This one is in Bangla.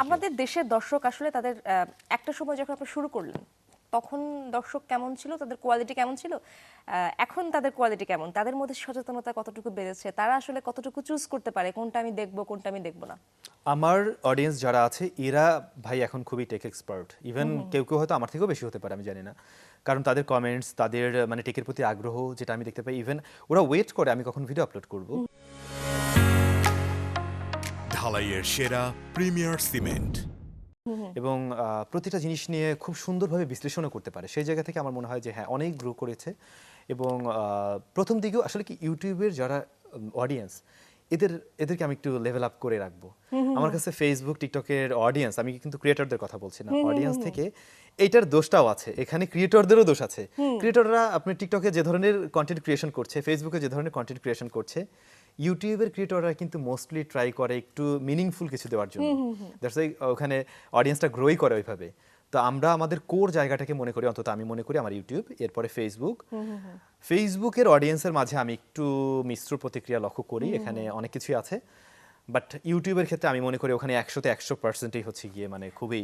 আমাদের দেশের দর্শক আসলে তাদের একটা সময় যখন আপনি শুরু করলেন তখন দর্শক কেমন ছিল, তাদের কোয়ালিটি কেমন ছিল, এখন তাদের কোয়ালিটি কেমন, তাদের মধ্যে সচেতনতা কতটুকু বেড়েছে, তারা আসলে কতটুকু চুজ করতে পারে কোনটা আমি দেখবো কোনটা আমি দেখবো না? আমার অডিয়েন্স যারা আছে এরা ভাই এখন খুবই টেক এক্সপার্ট, ইভেন কেউ কেউ হয়তো আমার থেকেও বেশি হতে পারে, আমি জানি না, কারণ তাদের কমেন্টস, তাদের মানে টেকের প্রতি আগ্রহ যেটা আমি দেখতে পাই, ইভেন ওরা ওয়েট করে আমি কখন ভিডিও আপলোড করব। ঢালাইয়ের সেরা প্রিমিয়ার সিমেন্ট এবং প্রতিটা জিনিস নিয়ে খুব সুন্দরভাবে বিশ্লেষণও করতে পারে। সেই জায়গা থেকে আমার মনে হয় যে হ্যাঁ অনেক গ্রো করেছে। এবং প্রথম দিকেও আসলে কি ইউটিউবের যারা অডিয়েন্স এদেরকে আমি একটু লেভেল আপ করে রাখবো। আমার কাছে ফেসবুক টিকটকের অডিয়েন্স, আমি কিন্তু ক্রিয়েটরদের কথা বলছি না, অডিয়েন্স থেকে এইটার দোষটাও আছে, এখানে ক্রিয়েটরদেরও দোষ আছে। ক্রিয়েটররা আপনি টিকটকে যে ধরনের কন্টেন্ট ক্রিয়েশন করছে, ফেসবুকে যে ধরনের কন্টেন্ট ক্রিয়েশন করছে, ইউটিউবের ক্রিয়েটররা কিন্তু মোস্টলি ট্রাই করে একটু মিনিংফুল কিছু দেওয়ার জন্য। দ্যাটস ওয়াই ওখানে অডিয়েন্সটা গ্রোই করে ওইভাবে। তো আমরা আমাদের কোর জায়গাটাকে মনে করি, অন্তত আমি মনে করি আমার ইউটিউব, এরপরে ফেসবুক। ফেসবুকের অডিয়েন্সের মাঝে আমি একটু মিশ্র প্রতিক্রিয়া লক্ষ্য করি, এখানে অনেক কিছুই আছে। বাট ইউটিউবের ক্ষেত্রে আমি মনে করি ওখানে 100-তে 100%ই হচ্ছে গিয়ে মানে খুবই